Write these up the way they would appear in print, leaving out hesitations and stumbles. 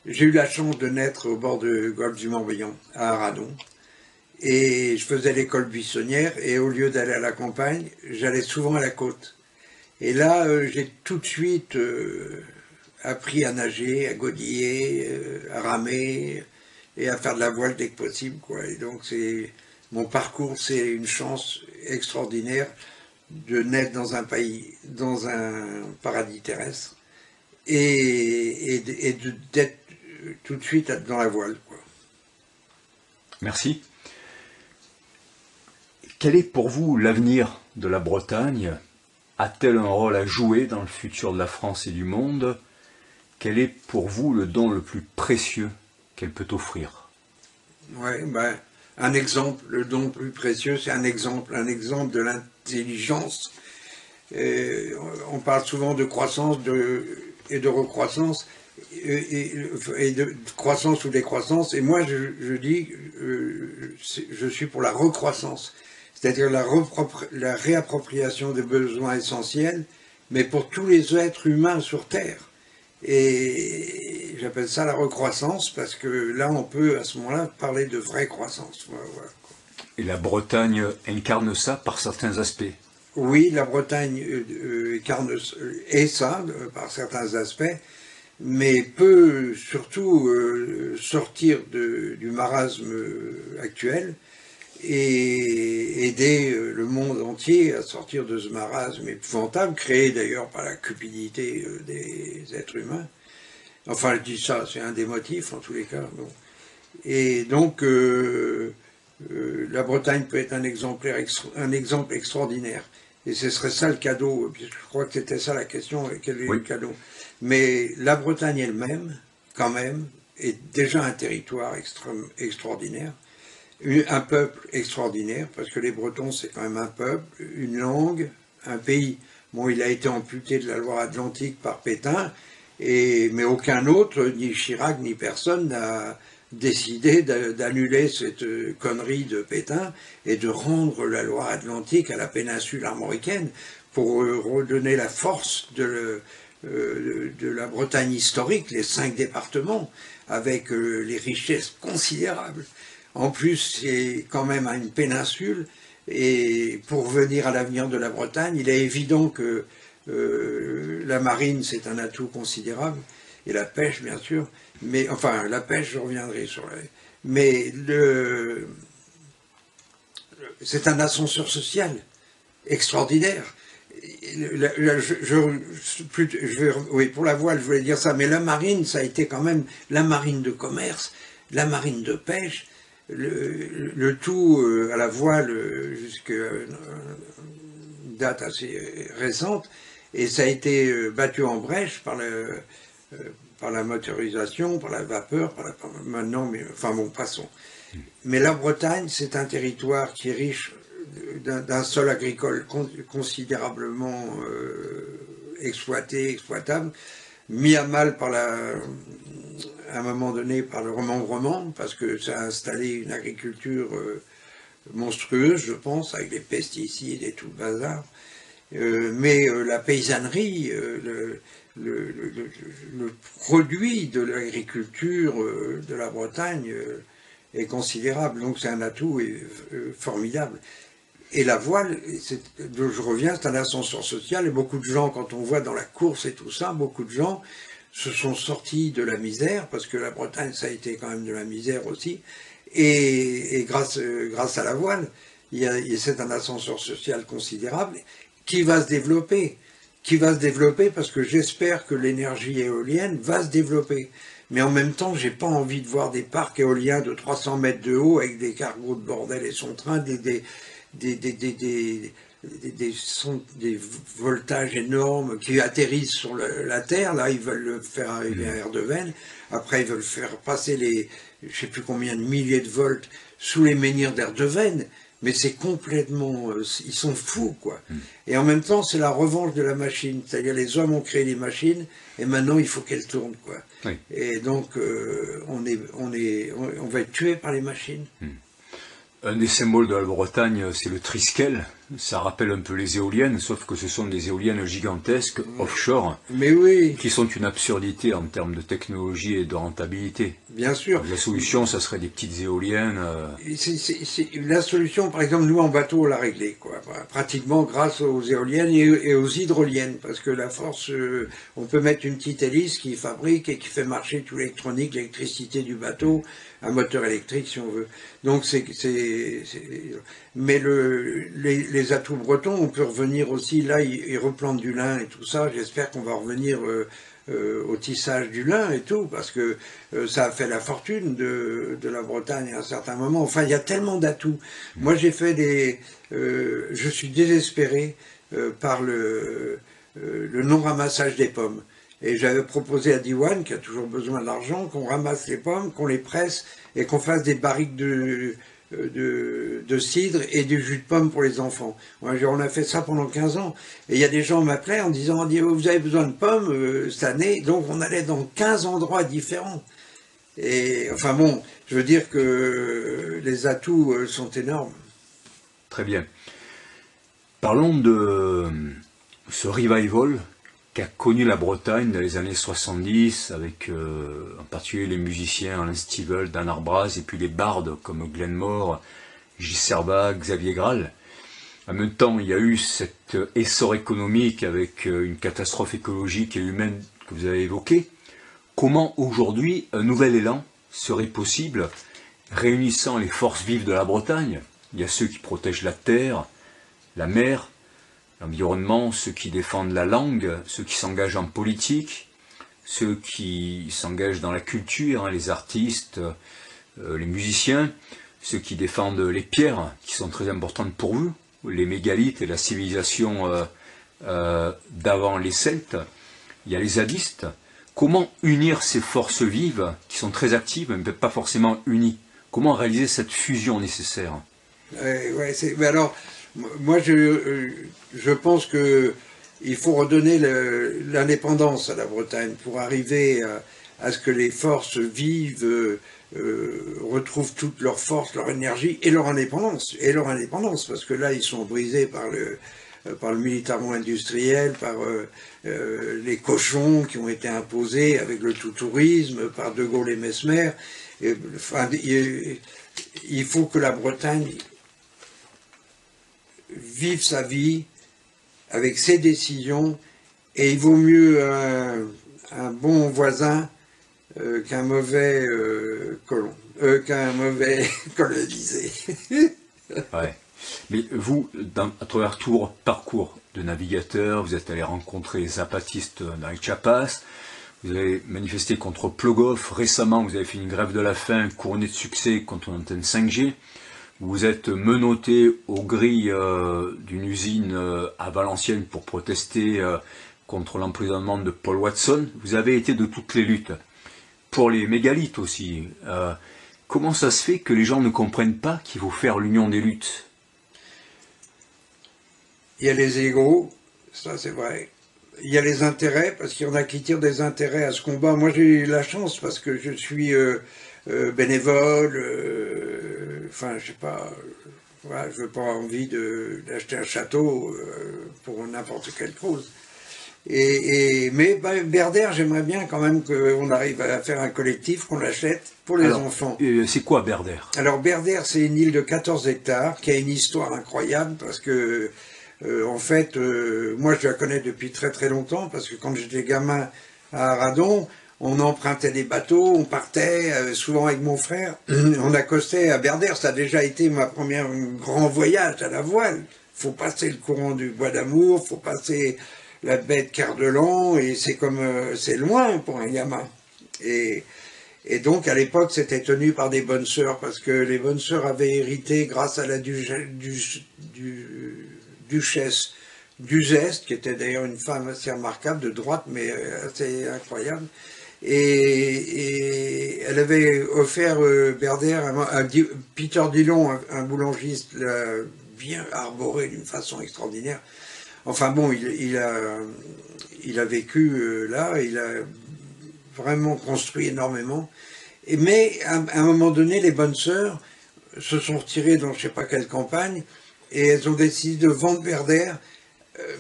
J'ai eu la chance de naître au bord du golfe du Morbihan, à Aradon. Et je faisais l'école buissonnière, et au lieu d'aller à la campagne, j'allais souvent à la côte. Et là, j'ai tout de suite appris à nager, à godiller, à ramer, et à faire de la voile dès que possible, quoi. Et donc, mon parcours, c'est une chance extraordinaire de naître dans un pays, dans un paradis terrestre, et d'être tout de suite dans la voile, quoi. Merci. Quel est pour vous l'avenir de la Bretagne? A-t-elle un rôle à jouer dans le futur de la France et du monde? Quel est pour vous le don le plus précieux qu'elle peut offrir? Ouais, ben, un exemple, le don le plus précieux, c'est un exemple de l'intelligence. On parle souvent de croissance et de recroissance, et de croissance ou décroissance, et moi je dis, je suis pour la recroissance, c'est-à-dire la réappropriation des besoins essentiels, mais pour tous les êtres humains sur Terre. Et j'appelle ça la recroissance, parce que là on peut à ce moment-là parler de vraie croissance. Voilà. Et la Bretagne incarne ça par certains aspects. Oui, la Bretagne est ça, par certains aspects, mais peut surtout sortir du marasme actuel et aider le monde entier à sortir de ce marasme épouvantable, créé d'ailleurs par la cupidité des êtres humains. Enfin, je dis ça, c'est un des motifs en tous les cas. Bon. Et donc, la Bretagne peut être un exemple extraordinaire. Et ce serait ça le cadeau, je crois que c'était ça la question, quel est le cadeau. Mais la Bretagne elle-même, quand même, est déjà un territoire extraordinaire, un peuple extraordinaire, parce que les Bretons, c'est quand même un peuple, une langue, un pays. Bon, il a été amputé de la Loire-Atlantique par Pétain, mais aucun autre, ni Chirac, ni personne, n'a décidé d'annuler cette connerie de Pétain et de rendre la Loire-Atlantique à la péninsule armoricaine pour redonner la force de la Bretagne historique, les 5 départements, avec les richesses considérables. En plus, c'est quand même à une péninsule, et pour venir à l'avenir de la Bretagne, il est évident que la marine, c'est un atout considérable, et la pêche, bien sûr, mais enfin, la pêche, je reviendrai sur la... Mais c'est un ascenseur social extraordinaire. Oui, pour la voile, je voulais dire ça, mais la marine, ça a été quand même la marine de commerce, la marine de pêche, le tout à la voile jusqu'à une date assez récente, et ça a été battu en brèche par la motorisation, par la vapeur, maintenant, mais enfin bon, passons. Mais la Bretagne, c'est un territoire qui est riche d'un sol agricole considérablement exploitable, mis à mal à un moment donné par le remembrement, parce que ça a installé une agriculture monstrueuse, je pense, avec des pesticides et tout le bazar. Mais la paysannerie, le produit de l'agriculture de la Bretagne est considérable, donc c'est un atout formidable. Et la voile, je reviens, c'est un ascenseur social, et beaucoup de gens, quand on voit dans la course et tout ça, beaucoup de gens se sont sortis de la misère, parce que la Bretagne, ça a été quand même de la misère aussi, et grâce à la voile, c'est un ascenseur social considérable, qui va se développer, parce que j'espère que l'énergie éolienne va se développer. Mais en même temps, j'ai pas envie de voir des parcs éoliens de 300 mètres de haut avec des cargos de bordel et son train, des voltages énormes qui atterrissent sur la Terre. Là, ils veulent le faire arriver à Erdeven. Après, ils veulent faire passer je sais plus combien de milliers de volts sous les menhirs d'Erdeven. Mais c'est complètement... ils sont fous, quoi. Et en même temps, c'est la revanche de la machine. C'est-à-dire, les hommes ont créé les machines, et maintenant, il faut qu'elles tournent, quoi. Oui. Et donc, on va être tué par les machines. Un des symboles de la Bretagne, c'est le Triskel. Ça rappelle un peu les éoliennes, sauf que ce sont des éoliennes gigantesques, offshore, Mais oui, qui sont une absurdité en termes de technologie et de rentabilité. bien sûr. La solution, ça serait des petites éoliennes. La solution, par exemple, nous en bateau, on l'a réglé, quoi. Pratiquement grâce aux éoliennes et aux hydroliennes, parce que la force, on peut mettre une petite hélice qui fabrique et qui fait marcher tout l'électronique, l'électricité du bateau, un moteur électrique si on veut. Donc mais les atouts bretons, on peut revenir aussi, là ils replantent du lin et tout ça, j'espère qu'on va revenir au tissage du lin et tout, parce que ça a fait la fortune de la Bretagne à un certain moment. Enfin, il y a tellement d'atouts. Moi j'ai fait je suis désespéré par le non-ramassage des pommes. Et j'avais proposé à Diwan, qui a toujours besoin d'argent, qu'on ramasse les pommes, qu'on les presse et qu'on fasse des barriques de cidre et du jus de pomme pour les enfants. On a fait ça pendant 15 ans. Et il y a des gens qui m'appelaient en disant vous avez besoin de pommes cette année. Donc on allait dans 15 endroits différents. Et enfin bon, je veux dire que les atouts sont énormes. Très bien. Parlons de ce revival qu'a connu la Bretagne dans les années 70, avec en particulier les musiciens Alain Stivell, Dan Arbraz, et puis les bardes comme Glenn Moore, J. Serba, Xavier Graal. En même temps, il y a eu cet essor économique avec une catastrophe écologique et humaine que vous avez évoquée. Comment aujourd'hui un nouvel élan serait possible, réunissant les forces vives de la Bretagne? Il y a ceux qui protègent la terre, la mer, l'environnement, ceux qui défendent la langue, ceux qui s'engagent en politique, ceux qui s'engagent dans la culture, les artistes, les musiciens, ceux qui défendent les pierres, qui sont très importantes pour vous, les mégalithes et la civilisation d'avant les Celtes. Il y a les zadistes. Comment unir ces forces vives, qui sont très actives, mais pas forcément unies? Comment réaliser cette fusion nécessaire? Mais alors, moi, je pense qu'il faut redonner l'indépendance à la Bretagne pour arriver à ce que les forces vives retrouvent toute leur force, leur énergie et leur indépendance. Parce que là, ils sont brisés par le militaro-industriel, par les cochons qui ont été imposés avec le tout-tourisme, par De Gaulle et Mesmer. Enfin, il faut que la Bretagne vive sa vie avec ses décisions, et il vaut mieux un bon voisin qu'un mauvais qu'un mauvais colonisé. Ouais. Mais vous, à travers tout parcours de navigateur, vous êtes allé rencontrer les zapatistes dans les Chiapas, vous avez manifesté contre Plogoff, récemment vous avez fait une grève de la faim couronnée de succès contre une antenne 5G, vous êtes menotté aux grilles d'une usine à Valenciennes pour protester contre l'emprisonnement de Paul Watson. Vous avez été de toutes les luttes. Pour les mégalithes aussi. Comment ça se fait que les gens ne comprennent pas qu'il faut faire l'union des luttes? Il y a les égos, ça c'est vrai. Il y a les intérêts, parce qu'il y en a qui tirent des intérêts à ce combat. Moi j'ai eu la chance parce que je suis bénévole, enfin je sais pas, voilà, je n'ai pas envie d'acheter un château pour n'importe quelle cause. Mais Berdère, j'aimerais bien quand même qu'on arrive à faire un collectif, qu'on l'achète pour les enfants. C'est quoi Berdère? Alors Berdère, c'est une île de 14 hectares qui a une histoire incroyable parce que en fait, moi je la connais depuis très très longtemps parce que quand j'étais gamin à Aradon, on empruntait des bateaux, on partait souvent avec mon frère, on accostait à Berdère. Ça a déjà été ma première grand voyage à la voile. Faut passer le courant du Bois d'Amour, faut passer la baie de Cardelan, et c'est comme c'est loin pour un gamin. Et donc à l'époque c'était tenu par des bonnes sœurs parce que les bonnes sœurs avaient hérité grâce à la duchesse d'Uzès, qui était d'ailleurs une femme assez remarquable, de droite mais assez incroyable. Et elle avait offert Berdère à Peter Dillon, un boulangiste bien arboré d'une façon extraordinaire. Enfin bon, il a vécu là, il a vraiment construit énormément. Mais à un moment donné, les bonnes sœurs se sont retirées dans je ne sais pas quelle campagne, et elles ont décidé de vendre Verdère,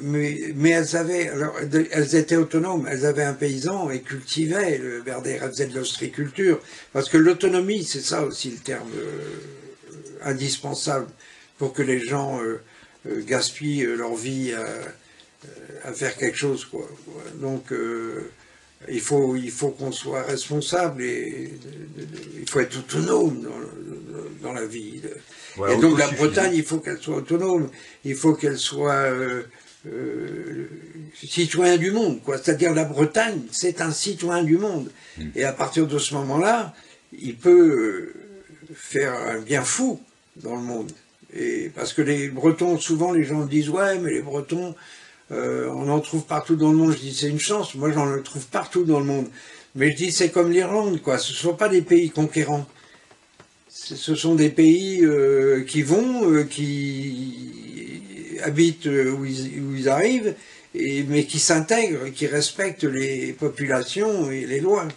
mais elles étaient autonomes, elles avaient un paysan et cultivaient le Verdère, elles faisaient de l'ostriculture, parce que l'autonomie, c'est ça aussi le terme indispensable pour que les gens gaspillent leur vie à faire quelque chose, quoi. Donc il faut qu'on soit responsable et il faut être autonome dans la vie. Voilà, et donc la Bretagne, il faut qu'elle soit autonome, il faut qu'elle soit citoyen du monde, quoi. C'est-à-dire la Bretagne, c'est un citoyen du monde. Et à partir de ce moment-là, il peut faire un bien fou dans le monde. Et parce que les Bretons, souvent les gens disent ouais, mais les Bretons, on en trouve partout dans le monde. Je dis c'est une chance, moi j'en trouve partout dans le monde. Mais je dis c'est comme l'Irlande, quoi. Ce ne sont pas des pays conquérants. Ce sont des pays qui vont, qui habitent où ils arrivent, mais qui s'intègrent, qui respectent les populations et les lois.